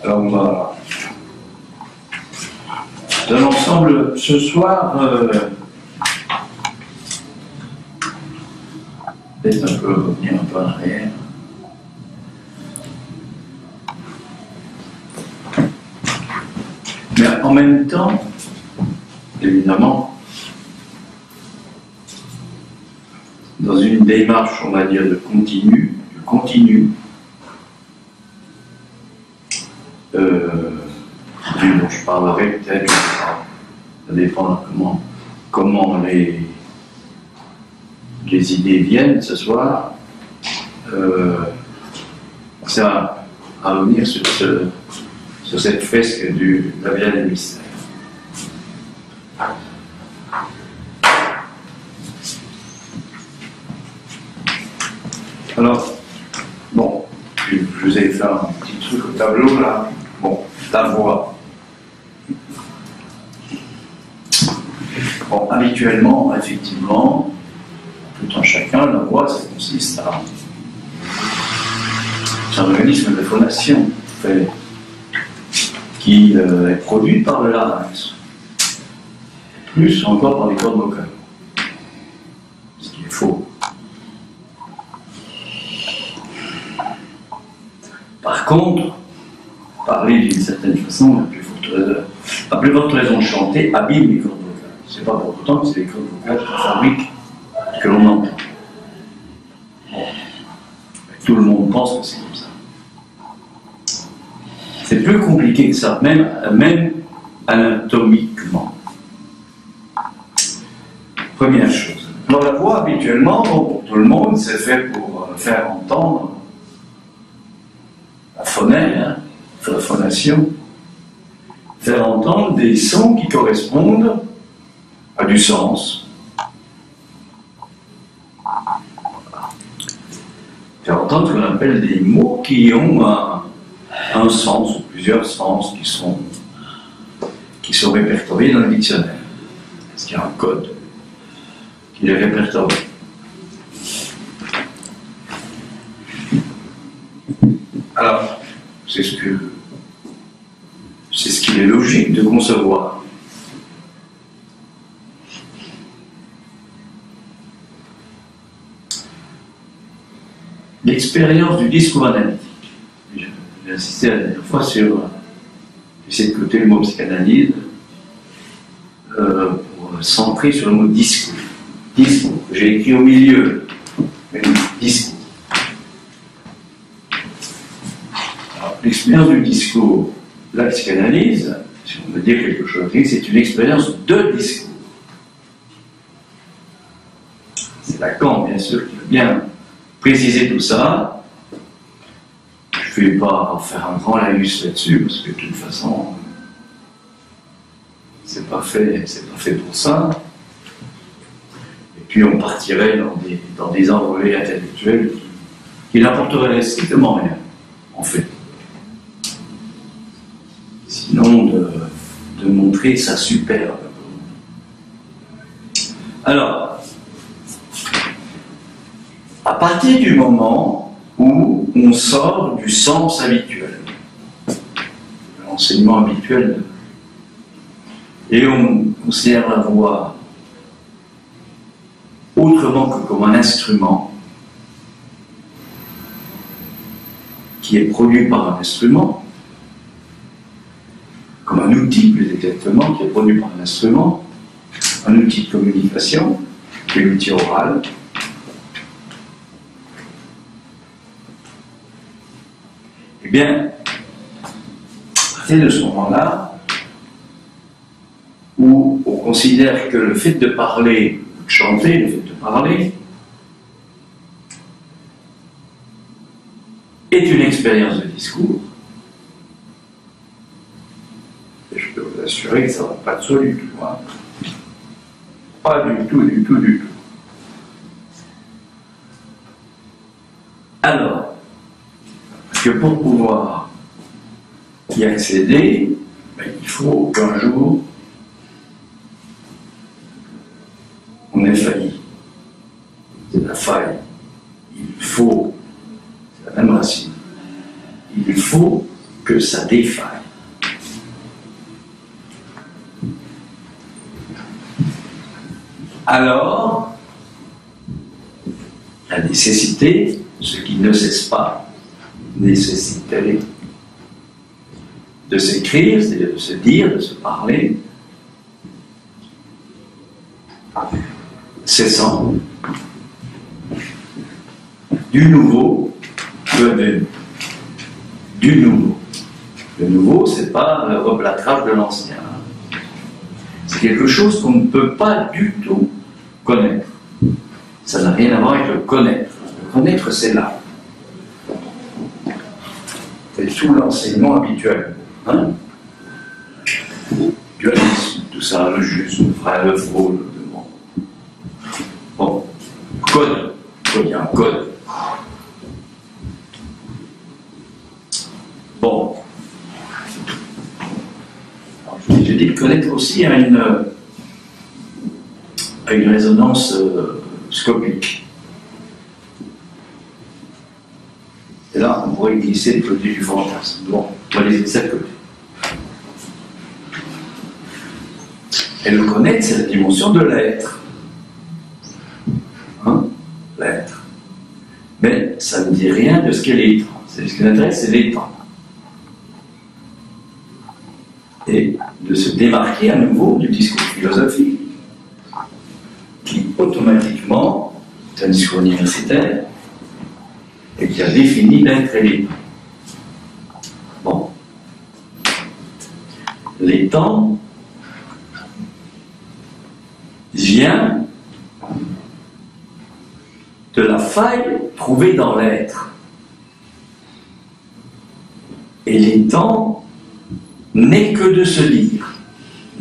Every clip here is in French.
Alors on va dans l'ensemble ce soir peut-être un peu revenir un peu en arrière. Mais en même temps, évidemment, dans une démarche, on va dire, de continu, dont je parlerai peut-être, ça dépend comment les idées viennent ce soir, ça à revenir sur cette fresque de la Via des Mystères. Alors, bon, je vous ai fait un petit truc au tableau là. Bon, la voix. Bon, habituellement, effectivement, tout en chacun, la voix, ça consiste à. C'est un organisme de phonation, qui est produit par le larynx, plus encore par les cordes vocales, ce qui est faux. Par contre, parler d'une certaine façon, à plus forte raison chanter, abîme les cordes vocales. C'est pas pour autant que c'est les cordes vocales qu'on fabrique, que l'on entend. Bon. Tout le monde pense que c'est comme ça. C'est plus compliqué que ça, même anatomiquement. Première chose. Dans la voix, habituellement, pour tout le monde, c'est fait pour faire entendre la phonème, la phonation, faire entendre des sons qui correspondent à du sens. Faire entendre ce qu'on appelle des mots qui ont un sens ou plusieurs sens qui sont répertoriés dans le dictionnaire. Parce qu'il y a un code qui les répertorie. Alors, c'est ce qu'il est logique de concevoir. L'expérience du discours analytique. J'ai insisté la dernière fois sur essayer de coter le mot psychanalyse pour centrer sur le mot discours. Discours, j'ai écrit au milieu, mais discours. Alors, l'expérience du discours, la psychanalyse, si on veut dire quelque chose, c'est une expérience de discours. C'est Lacan, bien sûr, qui veut bien préciser tout ça. Je ne vais pas faire un grand laïus là-dessus, parce que de toute façon, c'est pas fait pour ça. Et puis on partirait dans des envolées intellectuelles qui n'apporteraient strictement rien, en fait. Sinon de montrer sa superbe. Alors, à partir du moment où on sort du sens habituel, l'enseignement habituel, et on considère la voix autrement que comme un instrument qui est produit par un instrument, comme un outil plus exactement, qui est produit par un instrument, un outil de communication, qui est l'outil oral. Eh bien, à partir de ce moment-là, où on considère que le fait de parler, de chanter, le fait de parler, est une expérience de discours, et je peux vous assurer que ça ne va pas de soi du tout. Hein. Pas du tout. Alors, parce que pour pouvoir y accéder, il faut qu'un jour on ait failli. C'est la faille. Il faut, c'est la même racine, il faut que ça défaille. Alors, la nécessité, ce qui ne cesse pas, nécessité de s'écrire, c'est-à-dire de se dire, de se parler, cessant, du nouveau revenu. Du nouveau. Le nouveau, c'est pas le replâtrage de l'ancien. C'est quelque chose qu'on ne peut pas du tout connaître. Ça n'a rien à voir avec le connaître. Le connaître, c'est là. C'est sous l'enseignement habituel. Hein? Dualisme, tout ça, le juste, le vrai, le faux, le bon. Bon, code. Il y a un code. Bon. J'ai dit que connaître aussi a une résonance scopique. Et là, on pourrait glisser le côté du fantasme. Bon, on va les laisser de côté. Et le connaître, c'est la dimension de l'être. Hein? L'être. Mais ça ne dit rien de ce qu'est l'étant. Ce qui m'intéresse, c'est l'étant. Et de se démarquer à nouveau du discours philosophique, qui automatiquement est un discours universitaire et qui a défini l'être et l'étant. Bon. L'étant vient de la faille trouvée dans l'être. Et l'étant n'est que de se dire.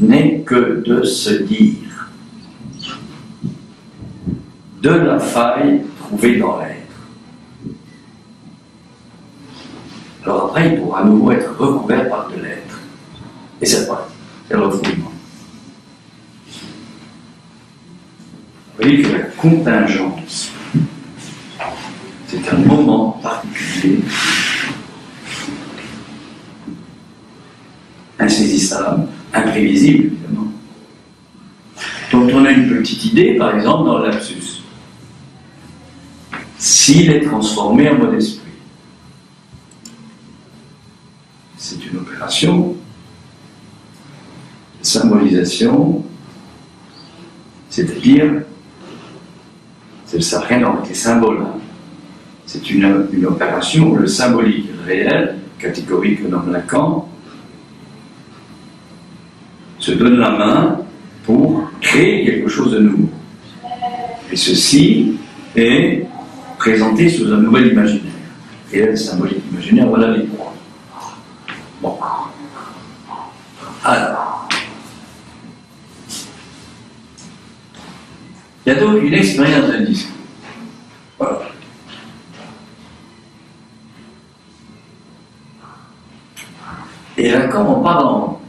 N'est que de se dire. De la faille trouvée dans l'être. Alors après, il pourra à nouveau être recouvert par de l'être. Et c'est vrai, c'est le refoulement. Vous voyez que la contingence, c'est un moment particulier, insaisissable, imprévisible, évidemment, dont on a une petite idée, par exemple, dans le lapsus. S'il est transformé en mode esprit, c'est une opération de symbolisation, c'est-à-dire, ça n'a rien à voir avec les symboles, hein. C'est une opération où le symbolique réel, catégorie que nomme Lacan, se donne la main pour créer quelque chose de nouveau. Et ceci est présenté sous un nouvel imaginaire. Réel, symbolique, imaginaire, voilà les trois. Bon. Alors. Il y a donc une expérience de discours. Voilà. Et Lacan en parle en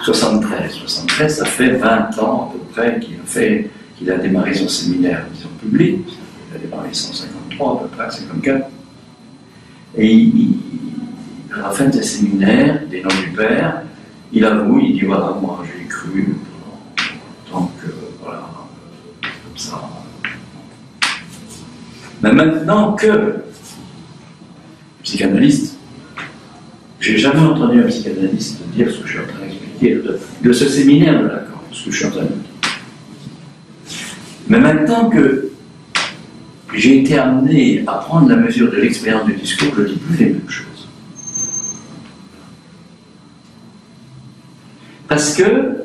73. 73, ça fait 20 ans à peu près qu'il a démarré son séminaire, disons, public. Il a démarré en 153 à peu près, 54. Et à la fin de ses séminaires, des noms du père, il avoue, il dit voilà, moi j'ai cru, tant que, voilà, comme ça. Mais maintenant que psychanalyste, j'ai jamais entendu un psychanalyste dire ce que je suis en train d'expliquer de ce séminaire de Lacan, ce que je suis en train de dire. Mais maintenant que j'ai été amené à prendre la mesure de l'expérience du discours, je ne dis plus les mêmes choses. Parce que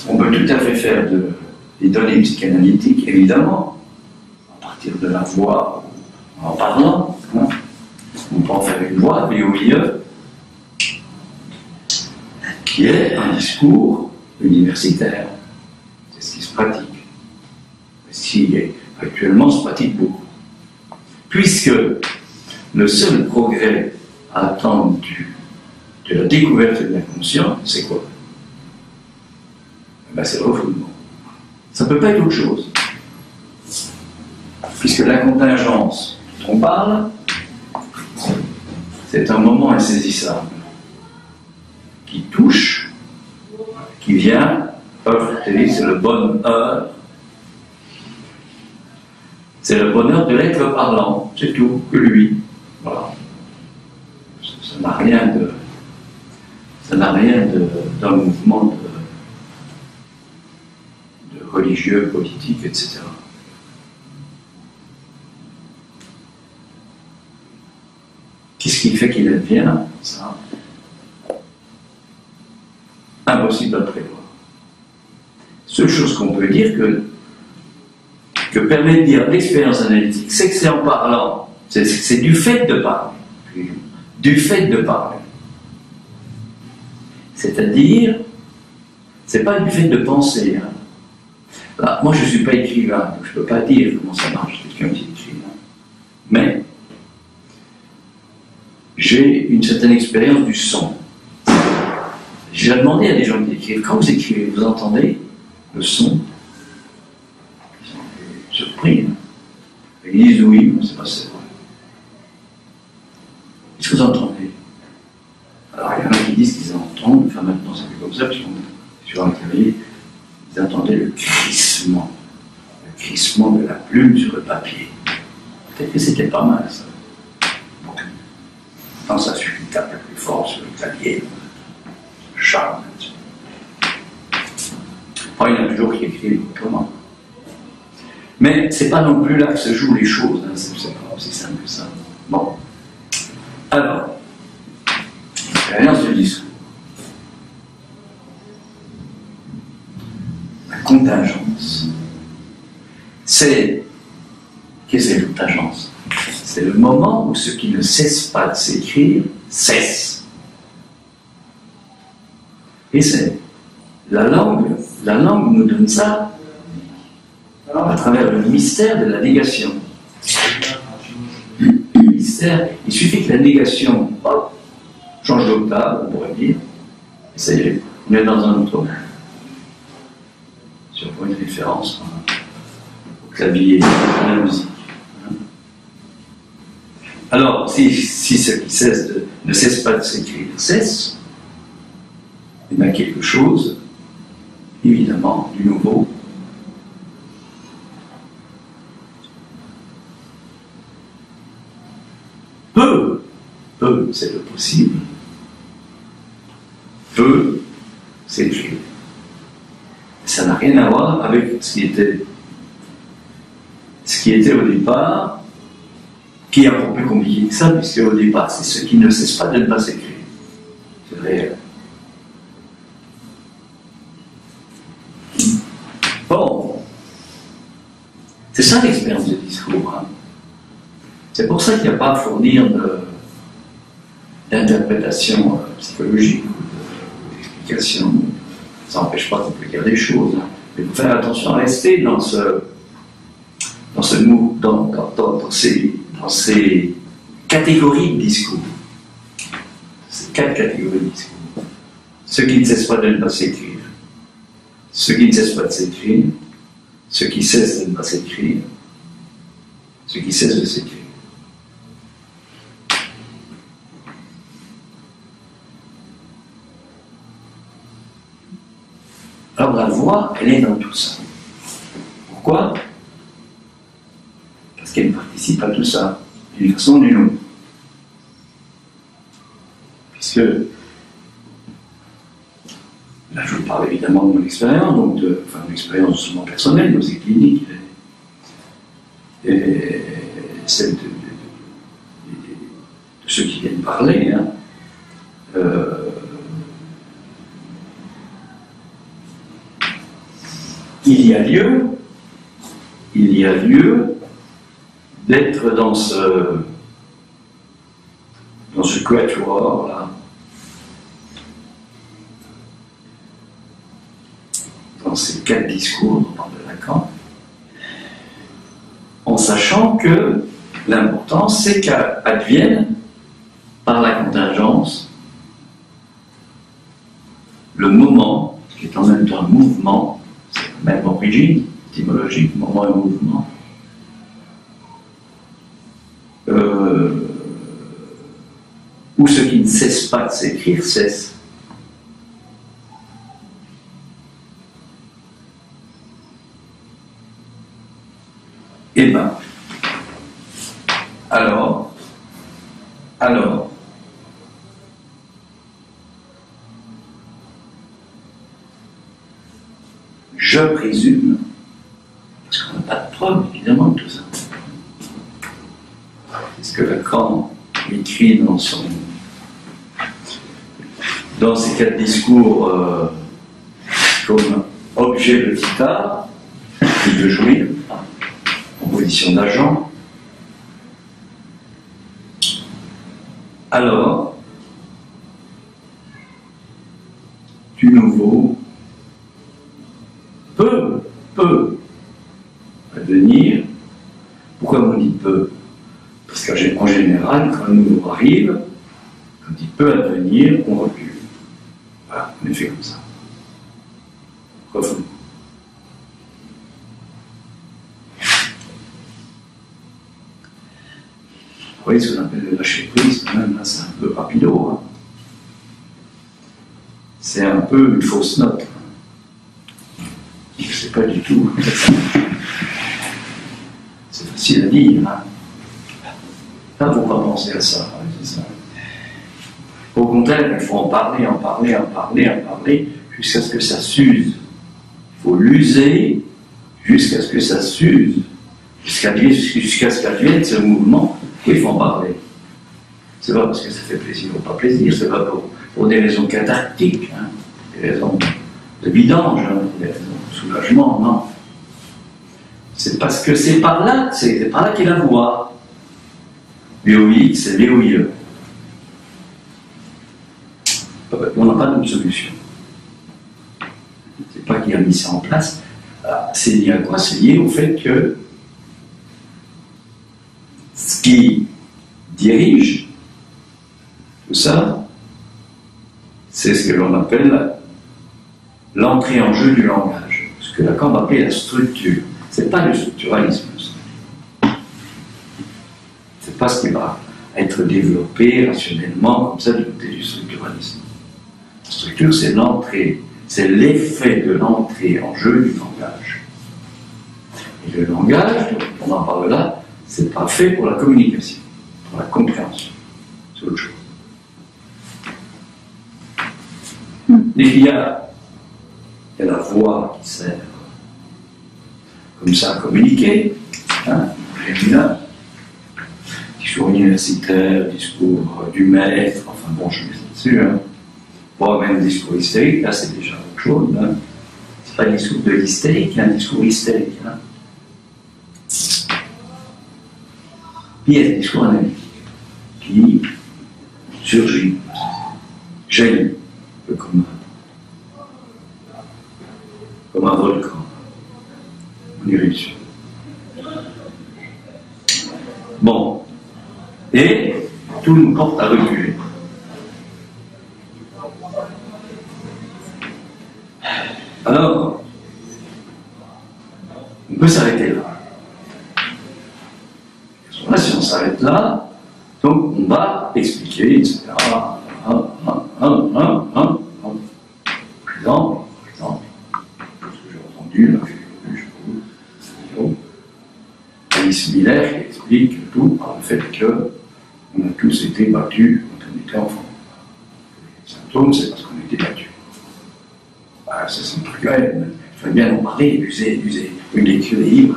on peut tout à fait faire des données psychanalytiques, évidemment, à partir de la voix, en parlant, hein. On peut en faire une voix, VOIE, qui est un discours universitaire. C'est ce qui se pratique. Ce qui actuellement se pratique beaucoup. Puisque le seul progrès à attendre de la découverte de l'inconscient, c'est quoi? Ben, c'est le refoulement. Ça ne peut pas être autre chose. Puisque la contingence dont on parle, c'est un moment insaisissable. qui touche, qui vient heurter, c'est le bonheur. C'est le bonheur de l'être parlant, c'est tout, que lui. Voilà. Ça n'a rien d'un mouvement de religieux, politique, etc. Qu'est-ce qui fait qu'il advient ça? Impossible à prévoir. Seule chose qu'on peut dire que permet de dire l'expérience analytique, c'est que c'est en parlant, c'est du fait de parler. Du fait de parler. C'est-à-dire, c'est pas du fait de penser. Hein. Là, moi, je ne suis pas écrivain, donc je ne peux pas dire comment ça marche, quelqu'un qui est écrivain. Mais j'ai une certaine expérience du son. J'ai demandé à des gens qui écrivent, quand vous écrivez, vous entendez le son? Ils sont surpris. Hein. Ils disent oui, mais c'est pas vrai. Qu'est-ce que vous entendez? Alors il y en a qui disent qu'ils entendent, enfin maintenant c'est plus comme ça, parce qu'on est sur un clavier, ils entendaient le crissement de la plume sur le papier. Peut-être que c'était pas mal ça. Donc, quand ça suffit de taper plus fort sur le clavier, charme. Enfin, il y en a toujours qui écrivent autrement. Mais c'est pas non plus là que se jouent les choses, hein, c'est pas aussi simple que ça. Bon. Alors, l'expérience du discours. La contingence. Qu'est-ce que c'est la contingence? C'est le moment où ce qui ne cesse pas de s'écrire cesse. Et c'est la langue nous donne ça à travers le mystère de la négation. Mystère, il suffit que la négation change d'octave, on pourrait dire, et ça y est, on est dans un autre monde. Si on prend une référence au clavier, à la musique. Alors, si ce qui ne cesse pas de s'écrire cesse, il y a quelque chose, évidemment, du nouveau. Peu, c'est le possible. Peu, c'est écrit. Ça n'a rien à voir avec ce qui était au départ, qui est un peu plus compliqué que ça, puisque au départ, c'est ce qui ne cesse pas de ne pas s'écrire. C'est réel. Bon, c'est ça l'expérience du discours. Hein. C'est pour ça qu'il n'y a pas à fournir d'interprétation psychologique ou d'explication. Ça n'empêche pas qu'on peut dire des choses. Hein. Mais il faut faire attention à rester dans ces catégories de discours. Ces 4 catégories de discours. Ceux qui ne cessent pas de ne pas s'écrire. Ceux qui ne cessent pas de s'écrire. Ceux qui cessent de ne pas s'écrire. Ceux qui cessent de s'écrire. Alors la voix, elle est dans tout ça. Pourquoi? Parce qu'elle participe à tout ça, d'une façon ou d'une autre. Puisque, là je vous parle évidemment de mon expérience, donc de mon expérience souvent personnelle, mais aussi clinique, et celle de ceux qui viennent parler. Hein. Il y a lieu d'être dans ce quatuor là, dans ces 4 discours dont parle Lacan, en sachant que l'important c'est qu'advienne par la contingence le moment qui est en même temps un mouvement. Même origine, étymologique, moment et mouvement, où ce qui ne cesse pas de s'écrire cesse. Eh bien, alors, je présume, parce qu'on n'a pas de preuve évidemment de tout ça, c'est ce que Lacan écrit dans ses 4 discours comme objet de guitare, de jouir, en position d'agent. Alors, du nouveau peut advenir. Pourquoi on dit peut? Parce qu'en général, quand un nouveau arrive, quand il peut advenir, on recule. Voilà, on est fait comme ça. Revenons. Vous voyez ce qu'on appelle le lâcher prise, quand même, là, c'est un peu rapido. Hein. C'est un peu une fausse note. Je ne sais pas du tout. C'est facile à dire. Hein. Là, il ne faut pas penser à ça. Hein, c'est ça. Au contraire, il faut en parler, jusqu'à ce que ça s'use. Il faut l'user jusqu'à ce que ça s'use. Jusqu'à ce qu'advienne ce mouvement. Oui, il faut en parler. C'est pas parce que ça fait plaisir ou pas plaisir, c'est pas pour des raisons cathartiques, hein, des raisons de vidange, hein, des raisons de soulagement, non. C'est parce que c'est par là qu'il y a la voie. VOX, c'est VOIE. On n'a pas d'autre solution. C'est pas qu'il a mis ça en place. C'est lié à quoi? C'est lié au fait que ce qui dirige tout ça, c'est ce que l'on appelle l'entrée en jeu du langage. Ce que Lacan va appeler la structure. C'est pas le structuralisme. C'est pas ce qui va être développé rationnellement comme ça du côté du structuralisme. La structure, c'est l'entrée, c'est l'effet de l'entrée en jeu du langage. Et le langage, on en parle là, c'est pas fait pour la communication, pour la compréhension. C'est autre chose. Et il y a la voix qui sert comme ça à communiquer. Hein, là, discours universitaire, discours du maître, enfin bon, je mets ça dessus. Hein. Bon, même discours hystérique, là c'est déjà autre chose. Hein. C'est pas un discours de l'hystérique, il y a un discours hystérique. Hein. Puis il y a un discours analytique qui surgit, jaillit, un peu comme un volcan, une éruption. Bon, et tout nous porte à reculer. Alors, on peut s'arrêter là. Là, si on s'arrête là, donc on va expliquer, etc. Par exemple, ce que j'ai entendu, là, Alice Miller qui explique tout par le fait qu'on a tous été battus quand on était enfant. Les symptômes, c'est parce qu'on a été battus. Voilà, ça c'est un truc, il faut bien en parler, user une lecture libre.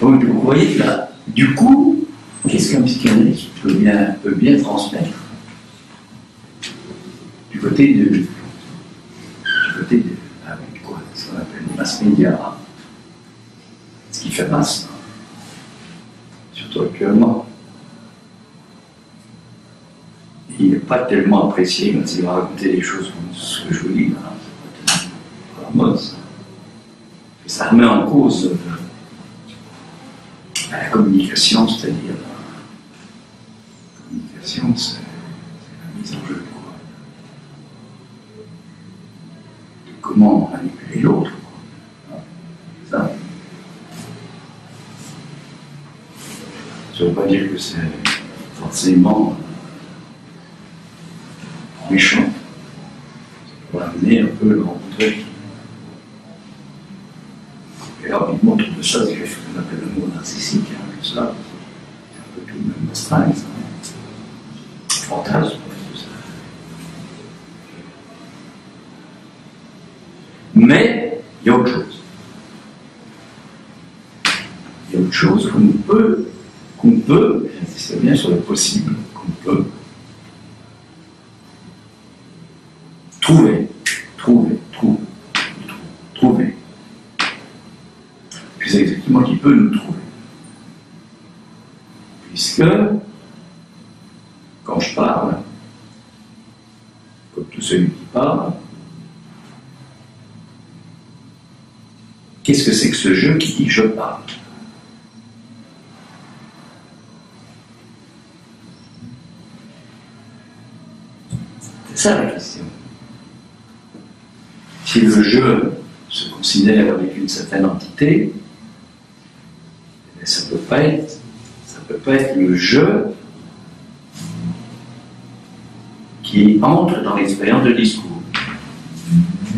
Donc vous voyez là, du coup, qu'est-ce qu'un psychanalyste peut bien transmettre du côté de avec quoi, ce qu'on appelle les mass médias, ce qui fait masse, surtout actuellement. Il n'est pas tellement apprécié quand il va raconter des choses comme ce que je vous dis là, c'est pas la mode ça. Ça remet en cause la communication, c'est-à-dire la communication, c'est la mise en jeu de quoi? De comment manipuler l'autre. Ça ne veut pas dire que c'est forcément méchant. Voilà, donné un peu le rencontrer. Et alors, il montre de ça, c'est ce qu'on appelle le mot narcissique, hein, tout ça. C'est un peu tout le même astreint, ça. Fantasme, tout ça. Mais, il y a autre chose. Il y a autre chose qu'on peut, j'insiste bien sur le possible, qu'on peut trouver. Puis c'est exactement qui peut nous trouver. Puisque, quand je parle, comme tout celui qui parle, qu'est-ce que c'est que ce jeu qui dit je parle? C'est ça la question. Si le jeu se considère avec une certaine entité, ça ne peut pas être le jeu qui entre dans l'expérience de discours.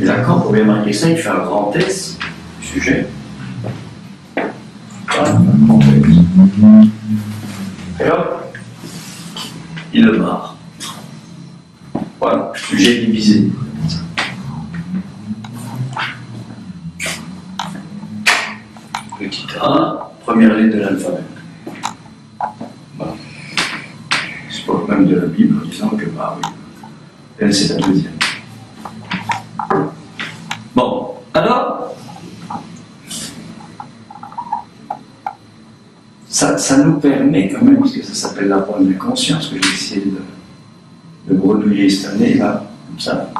Et Lacan, pour bien marquer ça, il fait un grand S du sujet. Voilà, un grand S. Et hop, il le barre. Voilà, sujet divisé. Petit A, première lettre de l'alphabet. Voilà. Je parle même de la Bible en disant que, bah oui, elle c'est la deuxième. Bon, alors, ça nous permet quand même, parce que ça s'appelle la pointe de conscience, que j'ai essayé de bredouiller cette année, là, comme ça.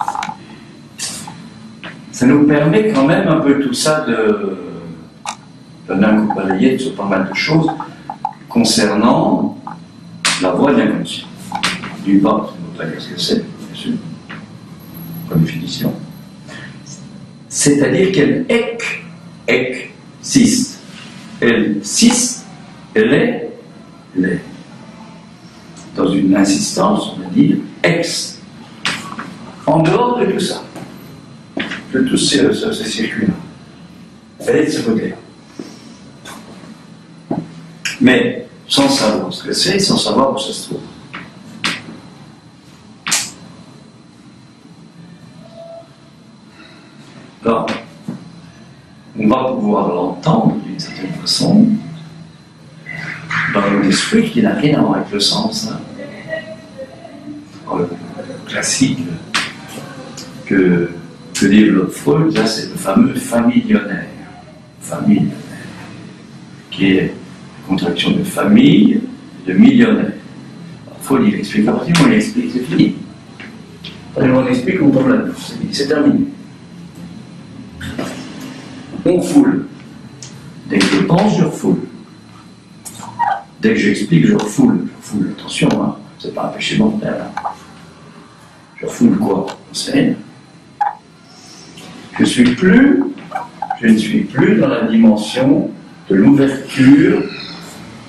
Ça nous permet quand même un peu tout ça de d'un coup balayé sur pas mal de choses concernant la voie de l'inconscient. D'une part, c'est pas dire ce que c'est, bien sûr, par définition. C'est-à-dire qu'elle existe. Elle existe, elle est. Dans une insistance, on va dire ex. En dehors de tout ça, de tous ces circuits-là. Elle est de ce côté-là. Mais sans savoir ce que c'est, sans savoir où ça se trouve. Alors, on va pouvoir l'entendre d'une certaine façon dans un esprit qui n'a rien à voir avec le sens. Hein. Le classique que développe Freud, là, c'est le fameux familionnaire. Familionnaire, qui est la contraction de famille et de millionnaire. Alors, Freud, il explique la partie, on l'explique, c'est fini. On explique, on tombe là-dedans, c'est terminé. On foule. Dès que je pense, je refoule. Dès que j'explique, je refoule. Je refoule, attention, hein, c'est pas un péché mortel. Hein. Je refoule quoi? On sait rien. Je ne suis plus dans la dimension de l'ouverture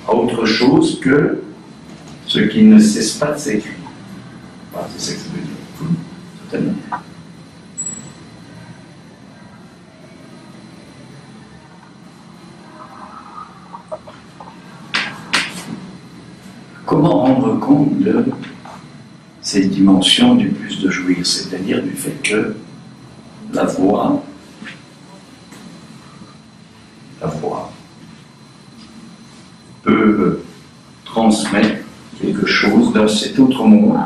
à autre chose que ce qui ne cesse pas de s'écrire. Voilà, c'est ça que ça veut dire. Certainement. Comment rendre compte de cette dimension du plus de jouir, c'est-à-dire du fait que la voix peut transmettre quelque chose dans cet autre monde.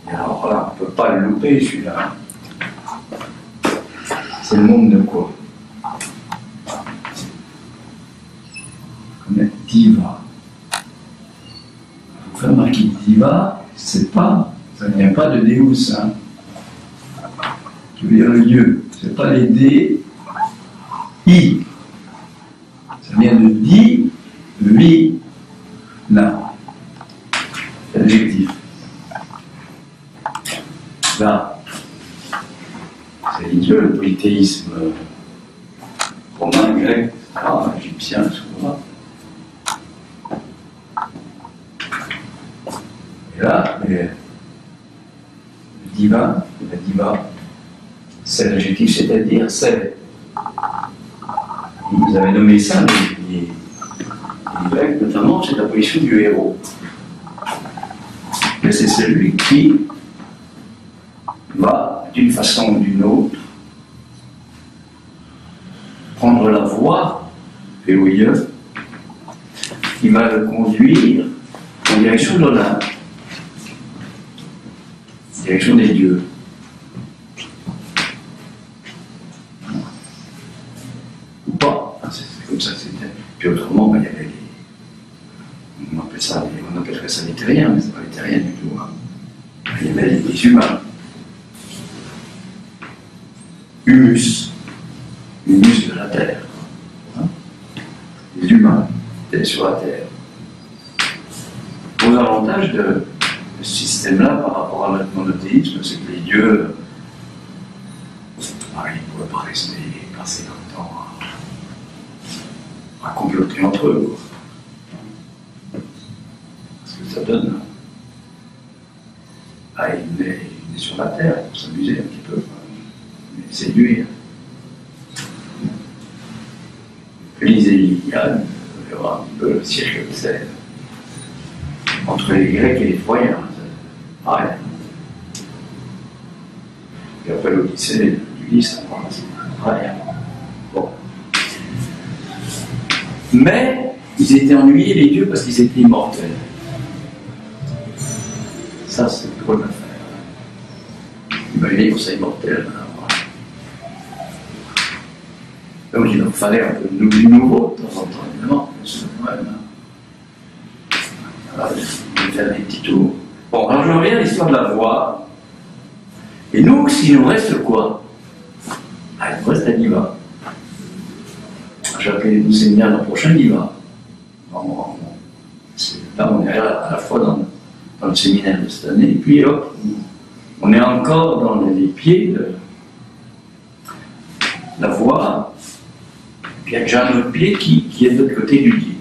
Et alors là, on ne peut pas le louper celui-là. C'est le monde de quoi? Comme diva. Vous faites remarquer diva, c'est pas, ça ne vient pas de Deus, hein. Qui veut dire le Dieu. C'est pas les D, I. Ça vient de di, vi, là. C'est l'adjectif. Là, c'est Dieu, le polythéisme romain, grec, égyptien, souvent. Et là, divin. La diva, c'est l'adjectif, c'est-à-dire, c'est. Vous avez nommé ça, les Grecs notamment, c'est la position du héros. Que c'est celui qui va, d'une façon ou d'une autre, prendre la voie vers Dieu, qui va le conduire en direction de l'Olympe, en direction des dieux. Ou pas, c'est comme ça que c'était. Puis autrement, il y avait on appellerait ça les terriens, mais ce n'est pas les terriens du tout. Hein. Il y avait les humains. Humus de la terre. Hein. Les humains étaient sur la terre. Aux avantages de ce système-là par rapport à notre monothéisme, c'est que les dieux, ils ne pouvaient pas rester passer leur temps à comploter entre eux. Ça donne. Il est sur la terre pour s'amuser un petit peu, séduire. Lisez l'Iliade, vous verrez un peu le cirque que c'est entre les Grecs et les Troyens. Pareil. Et après l'Odyssée d'Ulysse, c'est pareil. Bon. Mais ils étaient ennuyés, les dieux, parce qu'ils étaient immortels. Ça, c'est une drôle d'affaire. Imaginez qu'on soit immortel. Donc il leur fallait un peu du nouveau, de temps en temps, évidemment. Voilà, je vais faire des petits tours. Bon, alors je reviens à l'histoire de la voie. Et nous, s'il nous reste quoi? Il nous reste la diva. J'ai appelé les 12 séminaires l'an prochain diva. Là, on est à la fois dans le séminaire de cette année, et puis hop, on est encore dans les pieds de la voie, et puis il y a déjà un autre pied qui est de l'autre côté du diva.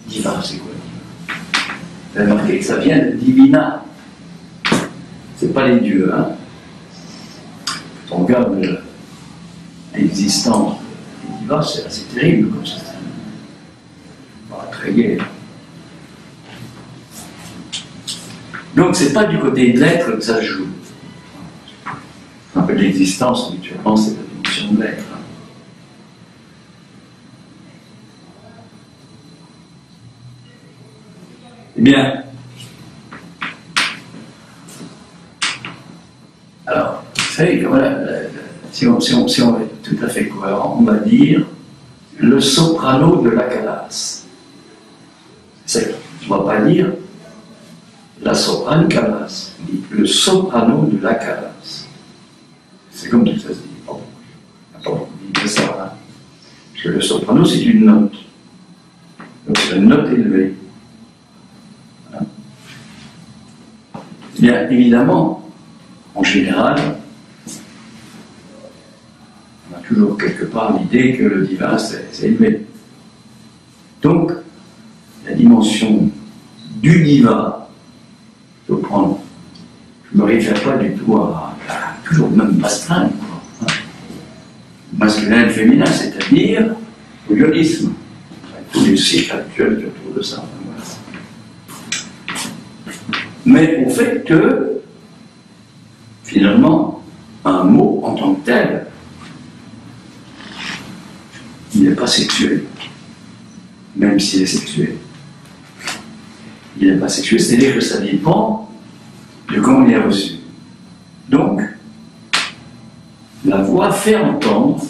Diva, c'est quoi diva? Vous avez remarqué que ça vient de divina. C'est pas les dieux, hein. Quand on regarde l'existence des divas, c'est assez terrible comme système. Pas très gai. Donc, c'est pas du côté de l'être que ça se joue. Un peu de l'existence, habituellement, c'est la dimension de l'être. Eh bien, alors, vous savez, voilà, si on est tout à fait cohérent, on va dire le soprano de la Calas. On ne va pas dire la soprane Calas, on dit le soprano de la Calas. C'est comme ça se dit. Bon, on dit ça, hein. Parce que le soprano, c'est une note. Donc c'est une note élevée. Voilà. Bien évidemment, en général, on a toujours quelque part l'idée que le divin, c'est élevé. Donc, la dimension du divin, je ne me réfère pas du tout à toujours le même masculin, masculin et féminin, c'est-à-dire au ionisme, tous les cycles actuels qui autour de ça. Voilà. Mais au fait que, finalement, un mot en tant que tel, il n'est pas sexuel, même s'il est sexuel. Il n'est pas sexuel, c'est-à-dire que ça dépend de comment il est reçu. Donc, la voix fait entendre,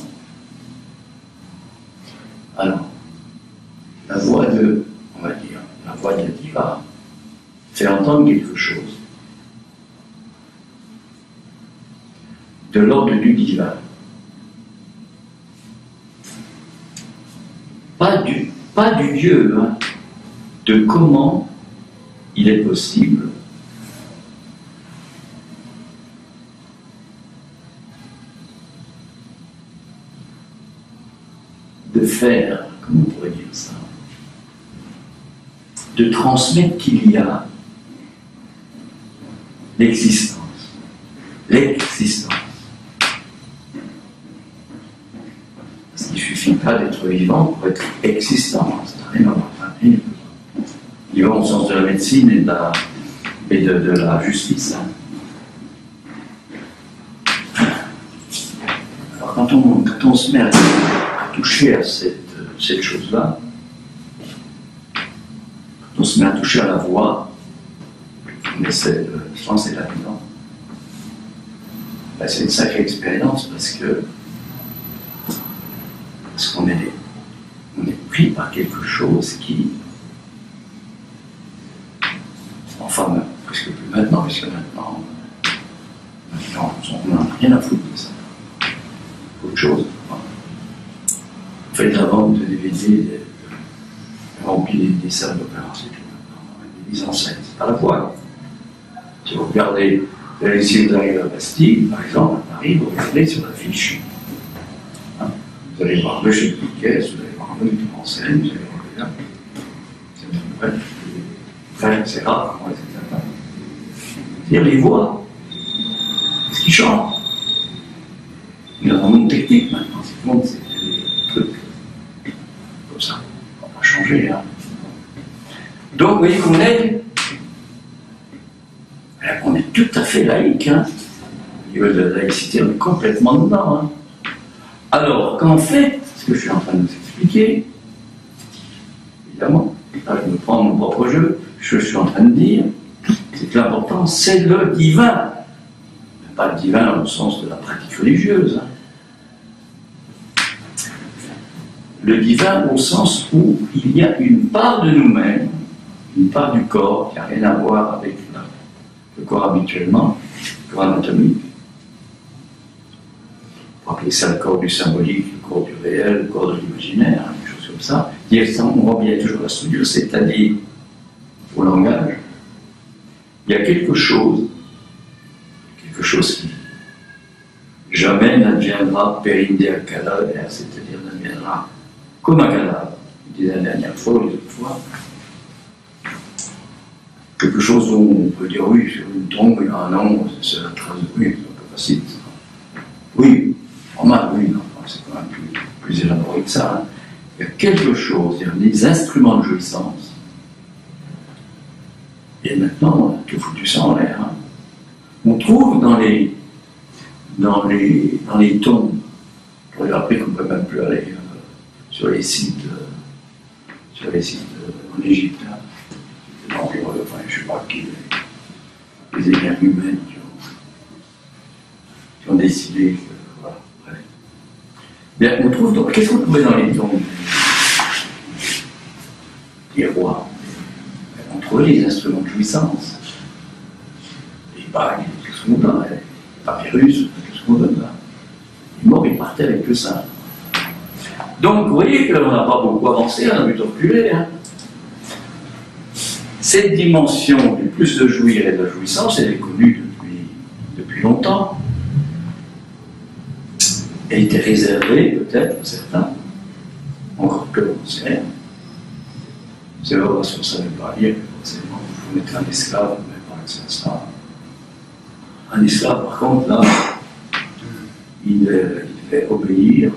alors, la voix de, on va dire, la voix de la diva, fait entendre quelque chose de l'ordre du divin. Pas du Dieu, hein, de comment il est possible de faire, comment on pourrait dire ça, de transmettre qu'il y a l'existence. l'existence. Parce qu'il ne suffit pas d'être vivant pour être existant, ça n'a rien à voir. Vivant au sens de la médecine et de la justice. Alors quand on se met à toucher à cette chose-là, quand on se met à toucher à la voix, on essaie de se lancer là-dedans, ben c'est une sacrée expérience parce qu'on est pris par quelque chose qui, enfin, presque plus maintenant, puisque maintenant, on n'a rien à foutre de ça. Autre chose. On fait de la vente de DVD, remplit des salles d'opération, des mises en scène. C'est pas la voix. Si vous regardez, si vous arrivez à la Bastille, par exemple, à Paris, vous regardez sur l'affiche. Vous allez voir le chef de pièce, vous allez voir le metteur en scène, vous allez voir le gars. C'est rare, etc. C'est-à-dire les voix. Qu'est-ce qu'ils chantent? Il y a un monde technique maintenant, c'est des trucs comme ça. On va changer, hein. Donc, vous voyez qu'on est tout à fait laïque, hein. Au niveau de la laïcité, on est complètement dedans, hein. Alors, qu'en fait, ce que je suis en train de vous expliquer, évidemment, là je me prends mon propre jeu, ce que je suis en train de dire, c'est que l'important, c'est le divin. Mais pas le divin au sens de la pratique religieuse. Hein. Le divin au sens où il y a une part de nous-mêmes, une part du corps qui n'a rien à voir avec le corps habituellement, le corps anatomique. On peut appeler ça le corps du symbolique, le corps du réel, le corps de l'imaginaire, hein, des choses comme ça. On revient toujours à la structure, c'est-à-dire au langage. Il y a quelque chose qui jamais n'adviendra perindea cadavre, c'est-à-dire n'adviendra comme un cadavre. Je disais la dernière fois ou les autres fois. Quelque chose où on peut dire oui, sur une tombe, il y a un nom, c'est la trace de oui, c'est un peu facile. Oui, normal, oui, non, c'est quand même plus élaboré que ça. Hein. Il y a quelque chose, il y a des instruments de jouissance. Et maintenant, on a tout foutu ça en l'air. Hein. On trouve dans les tombes, on a appris qu'on ne peut même plus aller sur les sites en Égypte. Hein. Enfin, je ne sais pas qui, les énergumènes qui ont décidé que, voilà, bref. Bien, on trouve donc, qu'est-ce qu'on trouvait dans les tombes des rois? On trouvait les instruments de jouissance. Les bagues, tout ce qu'on donne, les papyrus, tout ce qu'on donne là. Les morts, ils partaient avec que ça. Donc, vous voyez qu'on n'a pas beaucoup avancé, on a plutôt reculé. Hein. Cette dimension du plus de jouir et de la jouissance, elle est connue depuis longtemps. Elle était réservée, peut-être, à certains, encore que l'on sait rien. C'est vrai parce qu'on ne savait pas lire, forcément, il faut mettre un esclave, mais pas ça. Un esclave, par contre, là, il devait obéir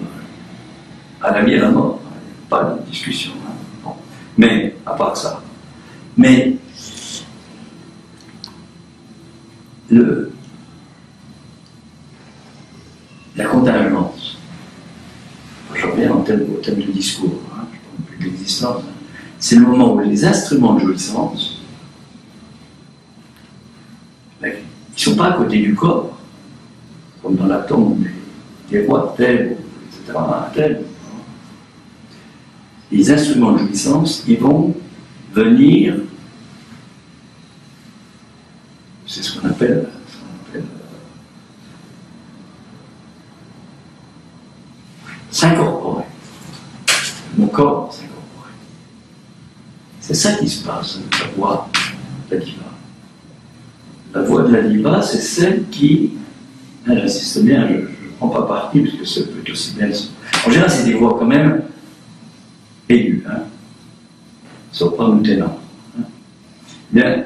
à la vie et à la mort. Pas de discussion. Hein. Bon. Mais, à part ça. Mais, la contingence, je reviens au thème du discours, hein, je ne parle plus de l'existence, hein. C'est le moment où les instruments de jouissance, ben, ils ne sont pas à côté du corps, comme dans la tombe des rois tels, etc. Tels. Les instruments de jouissance, ils vont venir, c'est ce qu'on appelle s'incorporer. Mon corps s'incorporer. C'est ça qui se passe avec la voix de la diva. La voix de la diva, c'est celle qui, elle insiste bien, je ne prends pas parti, parce que ça peut être aussi bien. En général, c'est des voix quand même aiguës, hein, soprano ou ténor. Hein. Bien.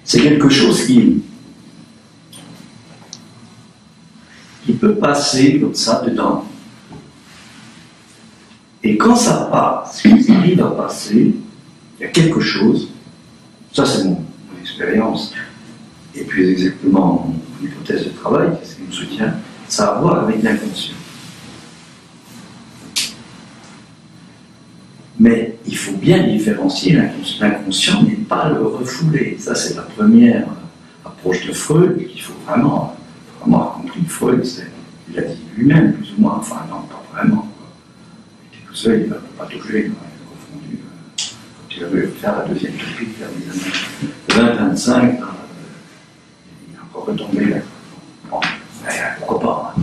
c'est quelque chose qui peut passer comme ça dedans. Et quand ça passe, quand ça arrive à passer, il y a quelque chose, ça c'est mon expérience, et puis exactement mon hypothèse de travail, ce qui me soutient, ça a à voir avec l'inconscient. Mais il faut bien différencier l'inconscient. L'inconscient n'est pas le refoulé. Ça, c'est la première approche de Freud qu'il faut vraiment avoir compris. Freud, il a dit lui-même, plus ou moins, enfin non, pas vraiment. Il était tout seul, il ne pas toucher, il a confondu. Quand il avait faire la deuxième topique, vers les années 20-25, il a encore retombé là. Bon, pourquoi pas, hein.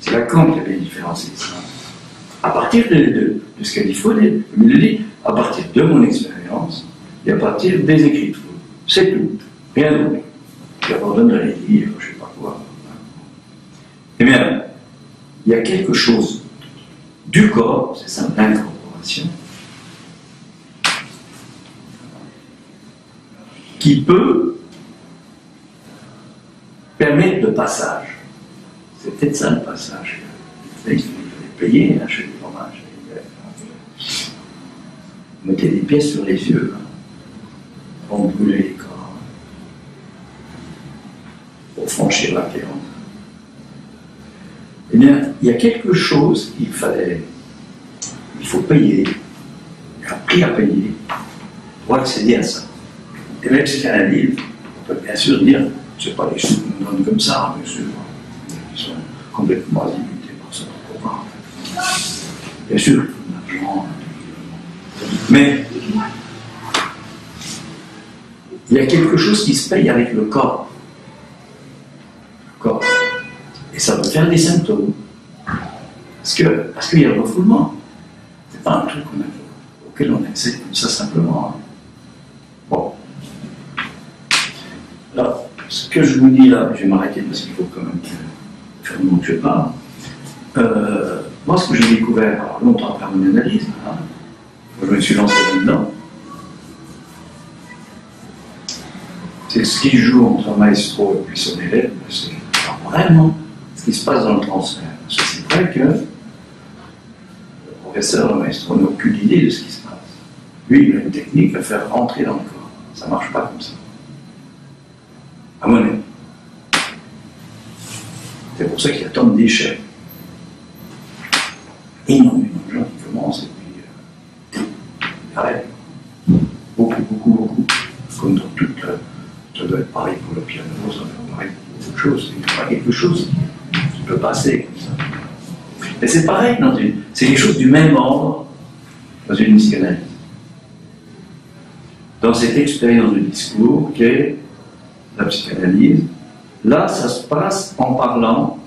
C'est Lacan qui avait différencié ça. À partir de ce qu'a dit Freud, comme il le dit, à partir de mon expérience et à partir des écrits de Freud. C'est tout, rien d'autre. Il abandonne les livres, je ne sais pas quoi. Eh bien, il y a quelque chose du corps, c'est ça, l'incorporation, qui peut permettre le passage. C'est peut-être ça le passage. Il fallait payer, acheter du fromage. Vous mettez des pièces sur les yeux, pour brûler les corps, pour franchir la terre. Eh bien, il y a quelque chose qu'il faut payer, un prix à payer pour accéder à ça. Et même si c'est un livre, on peut bien sûr dire, c'est pas les sous qu'on donne comme ça, bien sûr, ils sont complètement limités par ça. Bien sûr, l'argent. Mais il y a quelque chose qui se paye avec le corps. Le corps. Et ça peut faire des symptômes. Parce qu'il y a le refoulement. C'est pas un truc auquel on accède comme ça simplement. Bon. Alors, ce que je vous dis là, je vais m'arrêter parce qu'il faut quand même faire le mot que je parle. Moi, ce que j'ai découvert longtemps après mon analyse, hein, je me suis lancé là-dedans, c'est ce qui joue entre un maestro et puis son élève, c'est vraiment ce qui se passe dans le transfert. Parce que c'est vrai que le professeur, le maestro, n'a aucune idée de ce qui se passe. Lui, il a une technique à faire rentrer dans le corps. Ça ne marche pas comme ça. À mon avis. C'est pour ça qu'il y a tant de déchets. Énormément de gens qui commencent et puis ils arrêtent. Beaucoup. Comme dans toute. Ça doit être pareil pour le piano, ça doit être pareil pour beaucoup de choses. Il y a quelque chose qui peut passer comme ça. Mais c'est pareil c'est quelque chose du même ordre dans une psychanalyse. Dans cette expérience de discours qu'est la psychanalyse, là, ça se passe en parlant,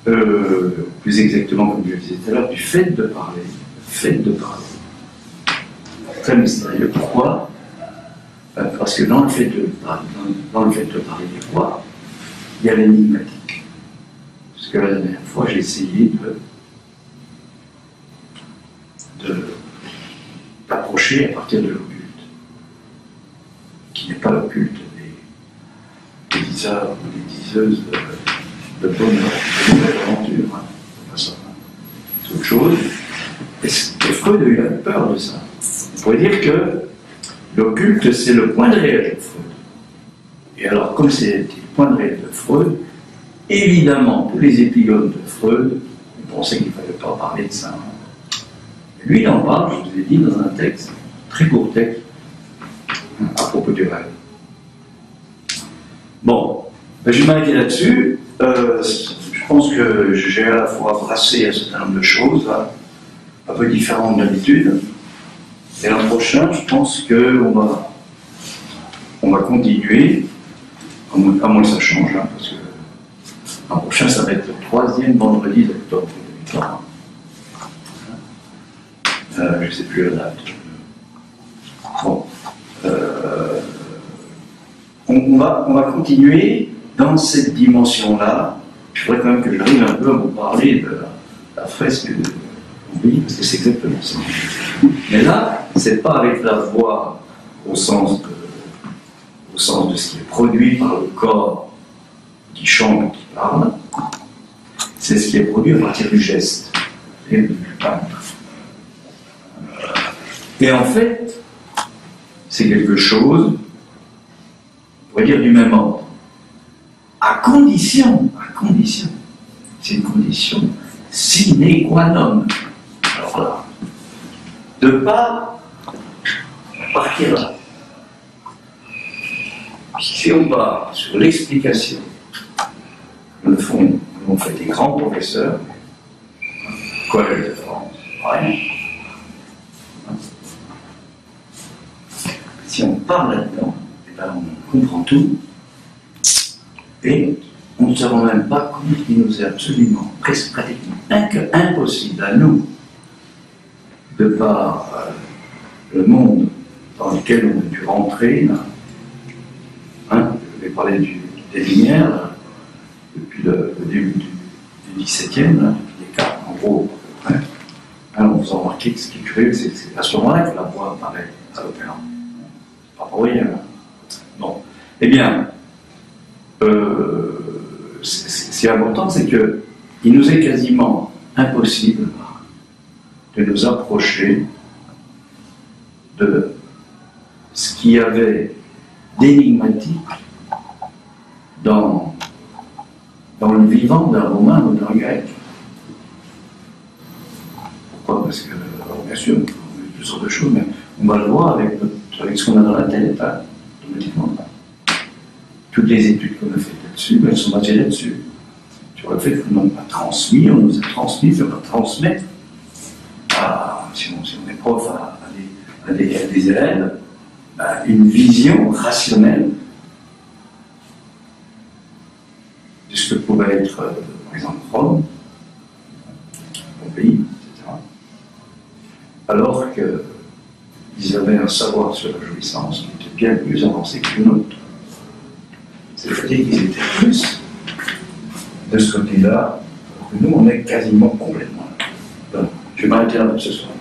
plus exactement comme je le disais tout à l'heure, du fait de parler. Fait de parler. Très mystérieux. Pourquoi ? Parce que dans le fait de parler des voix, il y a l'énigmatique. Parce que la dernière fois, j'ai essayé d'approcher à partir de l'occulte, qui n'est pas l'occulte des diseurs ou des diseuses de bonheur, de nouvelles aventures. Hein. C'est autre chose. Et Freud a eu peur de ça. On pourrait dire que l'occulte, c'est le point de réel de Freud. Et alors, comme c'était le point de réel de Freud, évidemment, tous les épigones de Freud, ils pensaient qu'il ne fallait pas parler de ça. Et lui, il en parle, je vous ai dit, dans un texte, très court texte, à propos du rêve. Bon, ben, je vais m'arrêter là-dessus. Je pense que j'ai à la fois brassé un certain nombre de choses, là, un peu différentes d'habitude. Et l'an prochain, je pense qu'on va continuer, à moins que ça change, hein, parce que l'an prochain, ça va être le 3e vendredi d'octobre 2020. Je ne sais plus la date. Bon. On va continuer dans cette dimension-là. Je voudrais quand même que j'arrive un peu à vous parler de la fresque de Bombay, parce que c'est exactement ça. Mais là, c'est pas avec la voix au sens de ce qui est produit par le corps qui chante, qui parle, c'est ce qui est produit à partir du geste et du peintre. Et en fait, c'est quelque chose, on pourrait dire du même ordre, à condition, c'est une condition sine qua non. Alors là, de pas partir là. Si on part sur l'explication que l'ont fait des grands professeurs, Collège de France, rien. Si on part là-dedans, eh ben on comprend tout et on ne se rend même pas compte qu'il nous est absolument, presque pratiquement impossible à nous, de par le monde dans lequel on a dû rentrer, là, je vais parler des Lumières, là, depuis le début du XVIIe, depuis Descartes, en gros. On vous a remarqué que ce qui est curieux, c'est à ce moment-là que la voix apparaît à l'opéra. Pas pour rien. Bon. Eh bien, c'est important, c'est qu'il nous est quasiment impossible de nous approcher de ce qu'il y avait d'énigmatique dans le vivant d'un Romain ou d'un Grec. Pourquoi? Parce que, alors bien sûr, toutes sortes de choses, mais on va le voir avec ce qu'on a dans la tête, automatiquement. Toutes les études qu'on a faites là-dessus, elles sont basées là-dessus. Sur le fait qu'on n'a pas transmis, on nous a transmis, on va transmettre, si on est prof à des élèves, une vision rationnelle de ce que pouvait être, par exemple, Rome, mon pays, etc. Alors qu'ils avaient un savoir sur la jouissance qui était bien plus avancé que le nôtre. C'est-à-dire qu'ils étaient plus de ce côté-là, que nous, on est quasiment complètement. Donc, je vais m'arrêter là pour ce soir.